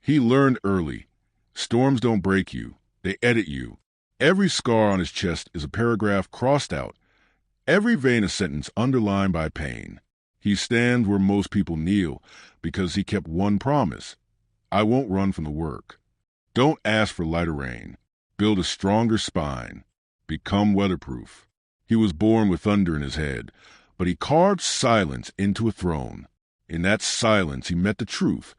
He learned early. Storms don't break you, they edit you. Every scar on his chest is a paragraph crossed out, every vein a sentence underlined by pain. He stands where most people kneel because he kept one promise. I won't run from the work. Don't ask for lighter rain. Build a stronger spine. Become weatherproof. He was born with thunder in his head, but he carved silence into a throne. In that silence, he met the truth.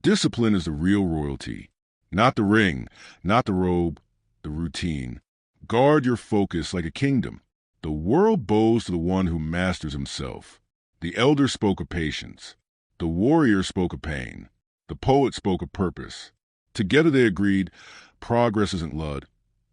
Discipline is the real royalty. Not the ring, not the robe, the routine. Guard your focus like a kingdom. The world bows to the one who masters himself. The elder spoke of patience. The warrior spoke of pain. The poet spoke of purpose. Together they agreed, progress isn't lud,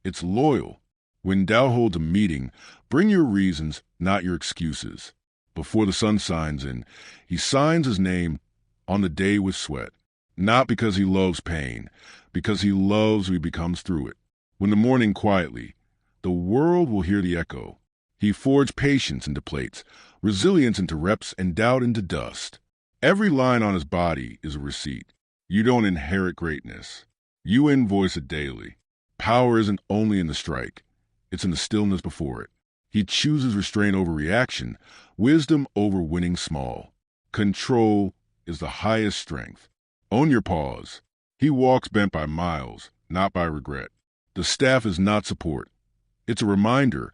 it's loyal. When doubt holds a meeting, bring your reasons, not your excuses. Before the sun signs in, he signs his name on the day with sweat. Not because he loves pain, because he loves who he becomes through it. When the morning quietly, the world will hear the echo. He forged patience into plates, resilience into reps, and doubt into dust. Every line on his body is a receipt. You don't inherit greatness. You invoice it daily. Power isn't only in the strike. It's in the stillness before it. He chooses restraint over reaction, wisdom over winning small. Control is the highest strength. Own your pause. He walks bent by miles, not by regret. The staff is not support. It's a reminder.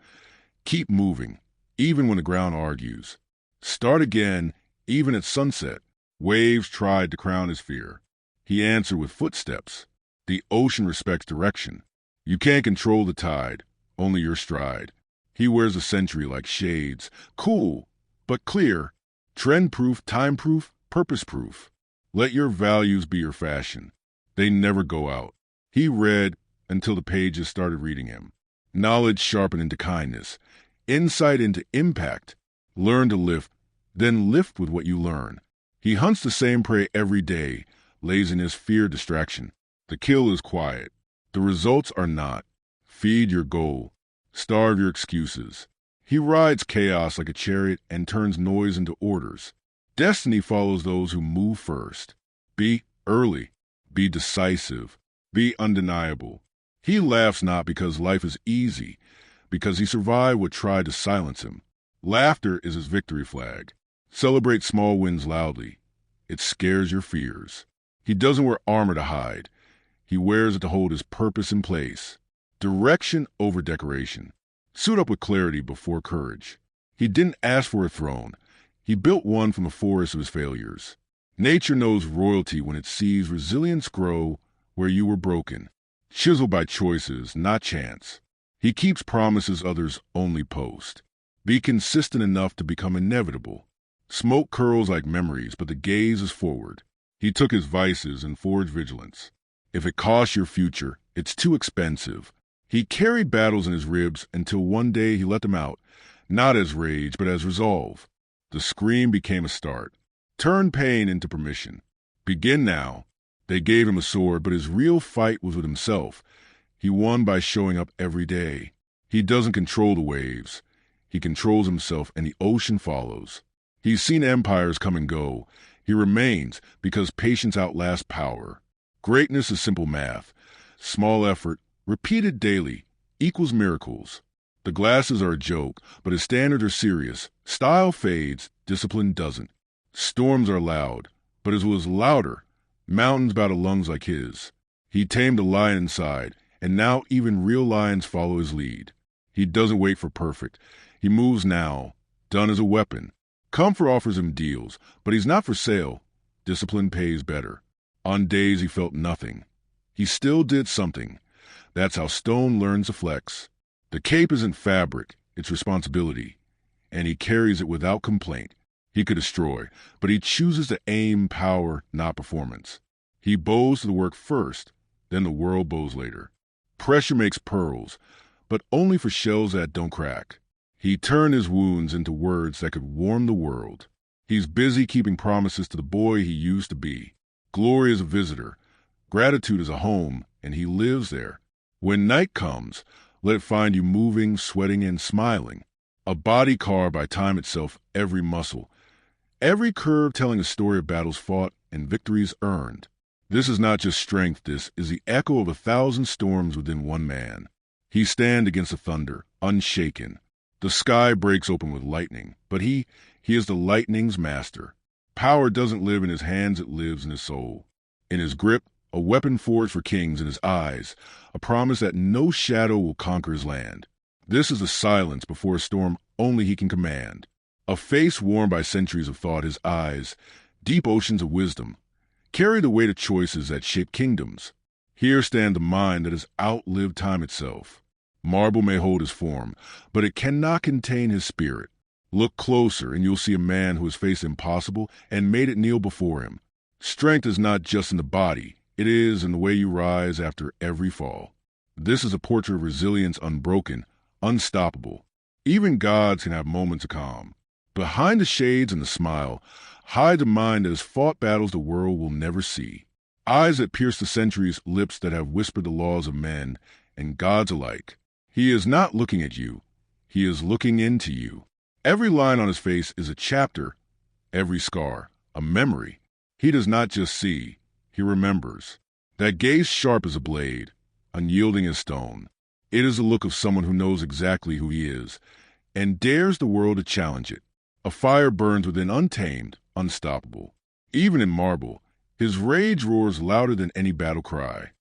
Keep moving, even when the ground argues. Start again, even at sunset. Waves tried to crown his fear. He answered with footsteps. The ocean respects direction. You can't control the tide, only your stride. He wears a century like shades, cool, but clear, trend-proof, time-proof, purpose-proof. Let your values be your fashion. They never go out. He read until the pages started reading him. Knowledge sharpened into kindness, insight into impact. Learn to lift, then lift with what you learn. He hunts the same prey every day, laziness, fear, distraction. The kill is quiet. The results are not. Feed your goal. Starve your excuses. He rides chaos like a chariot and turns noise into orders. Destiny follows those who move first. Be early. Be decisive. Be undeniable. He laughs not because life is easy, because he survived what tried to silence him. Laughter is his victory flag. Celebrate small wins loudly. It scares your fears. He doesn't wear armor to hide. He wears it to hold his purpose in place. Direction over decoration. Suit up with clarity before courage. He didn't ask for a throne. He built one from the forest of his failures. Nature knows royalty when it sees resilience grow where you were broken. Chiseled by choices, not chance. He keeps promises others only post. Be consistent enough to become inevitable. Smoke curls like memories, but the gaze is forward. He took his vices and forged vigilance. If it costs your future, it's too expensive. He carried battles in his ribs until one day he let them out, not as rage, but as resolve. The scream became a start. Turn pain into permission. Begin now. They gave him a sword, but his real fight was with himself. He won by showing up every day. He doesn't control the waves. He controls himself, and the ocean follows. He's seen empires come and go. He remains because patience outlasts power. Greatness is simple math. Small effort, repeated daily, equals miracles. The glasses are a joke, but his standards are serious. Style fades, discipline doesn't. Storms are loud, but his was louder. Mountains bow to lungs like his. He tamed a lion inside, and now even real lions follow his lead. He doesn't wait for perfect. He moves now, done as a weapon. Comfort offers him deals, but he's not for sale. Discipline pays better. On days he felt nothing, he still did something. That's how stone learns to flex. The cape isn't fabric, it's responsibility. And he carries it without complaint. He could destroy, but he chooses to aim power, not performance. He bows to the work first, then the world bows later. Pressure makes pearls, but only for shells that don't crack. He turned his wounds into words that could warm the world. He's busy keeping promises to the boy he used to be. Glory is a visitor. Gratitude is a home, and he lives there. When night comes, let it find you moving, sweating, and smiling. A body carved by time itself, every muscle. Every curve telling a story of battles fought and victories earned. This is not just strength, this is the echo of 1,000 storms within one man. He stands against the thunder, unshaken. The sky breaks open with lightning, but he is the lightning's master. Power doesn't live in his hands, it lives in his soul. In his grip, a weapon forged for kings; in his eyes, a promise that no shadow will conquer his land. This is the silence before a storm only he can command. A face worn by centuries of thought, his eyes, deep oceans of wisdom, carry the weight of choices that shape kingdoms. Here stand the mind that has outlived time itself. Marble may hold his form, but it cannot contain his spirit. Look closer, and you'll see a man who has faced impossible and made it kneel before him. Strength is not just in the body, it is in the way you rise after every fall. This is a portrait of resilience, unbroken, unstoppable. Even gods can have moments of calm. Behind the shades and the smile, hides a mind that has fought battles the world will never see. Eyes that pierce the centuries, lips that have whispered the laws of men and gods alike. He is not looking at you. He is looking into you. Every line on his face is a chapter, every scar, a memory. He does not just see, he remembers. That gaze sharp as a blade, unyielding as stone. It is the look of someone who knows exactly who he is and dares the world to challenge it. A fire burns within, untamed, unstoppable. Even in marble, his rage roars louder than any battle cry.